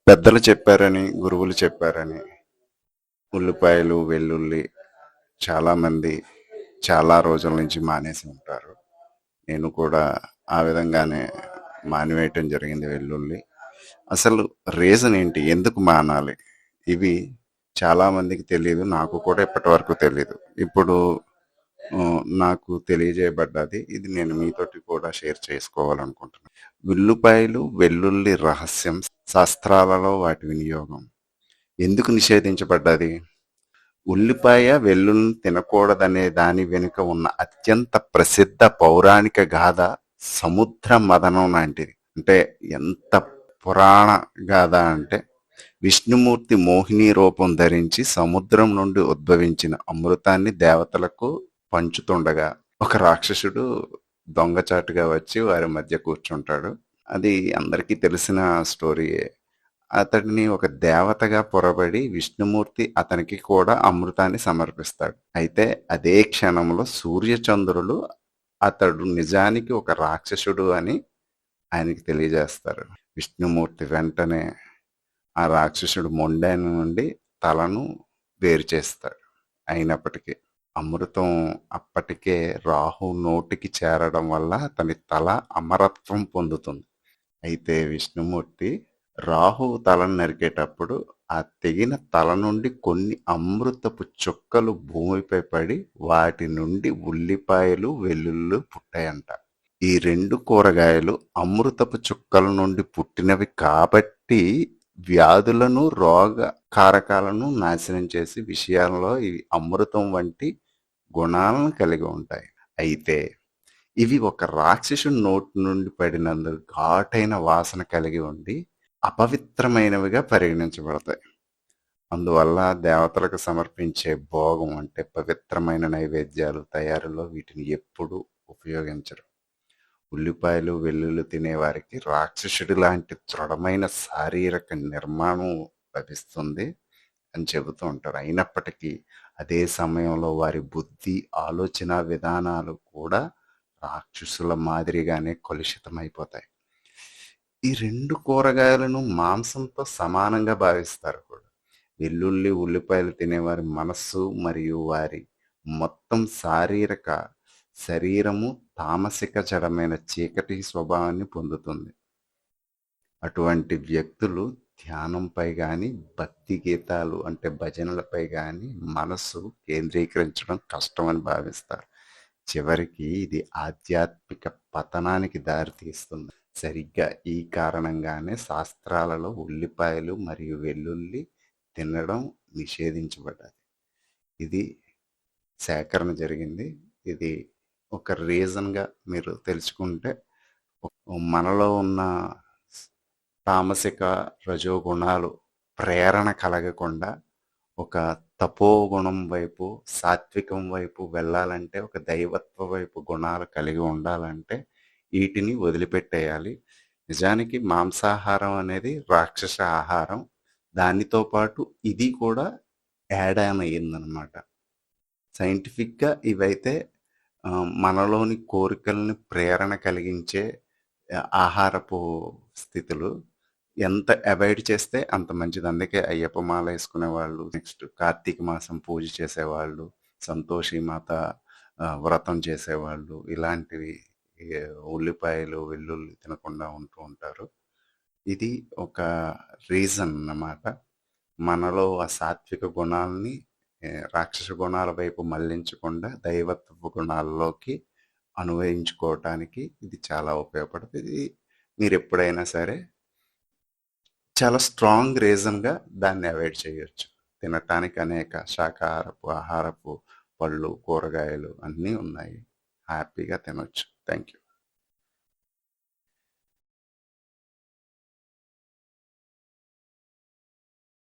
పెద్దలు చెప్పారని, గురువులు చెప్పారని ఉల్లిపాయలు, వెల్లుల్లి చాలామంది చాలా రోజుల నుంచి మానేసి ఉంటారు. నేను కూడా ఆ విధంగానే మానివేయటం జరిగింది వెల్లుల్లి. అసలు రీజన్ ఏంటి? ఎందుకు మానాలి? ఇవి చాలామందికి తెలియదు. నాకు కూడా ఇప్పటివరకు తెలీదు. ఇప్పుడు నాకు తెలియజేయబడ్డది. ఇది నేను మీతోటి కూడా షేర్ చేసుకోవాలనుకుంటున్నాను. ఉల్లిపాయలు, వెల్లుల్లి రహస్యం, శాస్త్రాలలో వాటి వినియోగం. ఎందుకు నిషేధించబడ్డది? ఉల్లిపాయ, వెల్లుల్లిని తినకూడదనే దాని వెనుక ఉన్న అత్యంత ప్రసిద్ధ పౌరాణిక గాథ సముద్ర మథనం లాంటిది. అంటే ఎంత పురాణ గాథ అంటే, విష్ణుమూర్తి మోహిని రూపం ధరించి సముద్రం నుండి ఉద్భవించిన అమృతాన్ని దేవతలకు పంచుతుండగా ఒక రాక్షసుడు దొంగచాటుగా వచ్చి వారి మధ్య కూర్చుంటాడు. అది అందరికీ తెలిసిన స్టోరీయే. అతడిని ఒక దేవతగా పొరబడి విష్ణుమూర్తి అతనికి కూడా అమృతాన్ని సమర్పిస్తాడు. అయితే అదే క్షణంలో సూర్యచంద్రులు అతడు నిజానికి ఒక రాక్షసుడు అని ఆయనకి తెలియజేస్తారు. విష్ణుమూర్తి వెంటనే ఆ రాక్షసుడు మొండెను నుండి తలను వేరు చేస్తాడు. అయినప్పటికీ అమృతం అప్పటికే రాహు నోటికి చేరడం వల్ల అతని తల అమరత్వం పొందుతుంది. అయితే విష్ణుమూర్తి రాహువు తలను నరికేటప్పుడు ఆ తెగిన తల నుండి కొన్ని అమృతపు చుక్కలు భూమిపై పడి వాటి నుండి ఉల్లిపాయలు, వెల్లుల్లి పుట్టాయంట. ఈ రెండు కూరగాయలు అమృతపు చుక్కల నుండి పుట్టినవి కాబట్టి వ్యాధులను, రోగ కారకాలను నాశనం చేసి విషయాల్లో ఇవి అమృతం వంటి గుణాలను కలిగి ఉంటాయి. అయితే ఇవి ఒక రాక్షసుని నోటి నుండి పడినందుకు ఘాటైన వాసన కలిగి ఉండి అపవిత్రమైనవిగా పరిగణించబడతాయి. అందువల్ల దేవతలకు సమర్పించే భోగం అంటే పవిత్రమైన నైవేద్యాలు తయారీలో వీటిని ఎప్పుడూ ఉపయోగించరు. ఉల్లిపాయలు, వెల్లుల్లి తినేవారికి రాక్షసుడి లాంటి దృఢమైన శారీరక నిర్మాణం లభిస్తుంది అని చెబుతూ ఉంటారు. అయినప్పటికీ అదే సమయంలో వారి బుద్ధి, ఆలోచన విధానాలు కూడా రాక్షసుల మాదిరిగానే కలుషితమైపోతాయి. ఈ రెండు కూరగాయలను మాంసంతో సమానంగా భావిస్తారు కూడా. వెల్లుల్లి, ఉల్లిపాయలు తినేవారి మనస్సు మరియు వారి మొత్తం శరీరము తామసిక జడమైన చీకటి స్వభావాన్ని పొందుతుంది. అటువంటి వ్యక్తులు ధ్యానంపై కానీ, భక్తి గీతాలు అంటే భజనలపై కానీ మనస్సు కేంద్రీకరించడం కష్టమని భావిస్తారు. చివరికి ఇది ఆధ్యాత్మిక పతనానికి దారితీస్తుంది. సరిగ్గా ఈ కారణంగానే శాస్త్రాలలో ఉల్లిపాయలు మరియు వెల్లుల్లి తినడం నిషేధించబడ్డది. ఇది సేకరణ జరిగింది. ఇది ఒక రీజన్గా మీరు తెలుసుకుంటే మనలో ఉన్న తామసిక రజోగుణాలు ప్రేరణ కలగకుండా ఒక తపోగుణం వైపు, సాత్వికం వైపు వెళ్ళాలంటే, ఒక దైవత్వ వైపు గుణాలు కలిగి ఉండాలంటే వీటిని వదిలిపెట్టేయాలి. నిజానికి మాంసాహారం అనేది రాక్షస ఆహారం. దానితో పాటు ఇది కూడా యాడ్ ఆన్ అయ్యిందనమాట. సైంటిఫిక్గా ఇవైతే మనలోని కోరికల్ని ప్రేరణ కలిగించే ఆహారపు స్థితులు. ఎంత అవాయిడ్ చేస్తే అంత మంచిది. అందుకే అయ్యప్ప మాల వేసుకునే వాళ్ళు, నెక్స్ట్ కార్తీక మాసం పూజ చేసేవాళ్ళు, సంతోషి మాత వ్రతం చేసేవాళ్ళు, ఇలాంటివి ఉల్లిపాయలు, వెల్లుల్లి తినకుండా ఉంటూ ఉంటారు. ఇది ఒక రీజన్ అన్నమాట. మనలో ఆ సాత్విక గుణాలని రాక్షస గుణాల వైపు మళ్లించకుండా దైవత్వ గుణాల్లోకి అనువయించుకోవటానికి ఇది చాలా ఉపయోగపడుతుంది. మీరు ఎప్పుడైనా సరే చాలా స్ట్రాంగ్ రీజన్గా దాన్ని అవాయిడ్ చేయొచ్చు. తినటానికి అనేక శాకాహారపు, ఆహారపు పళ్ళు, కూరగాయలు అన్నీ ఉన్నాయి. హ్యాపీగా తినొచ్చు. Thank you.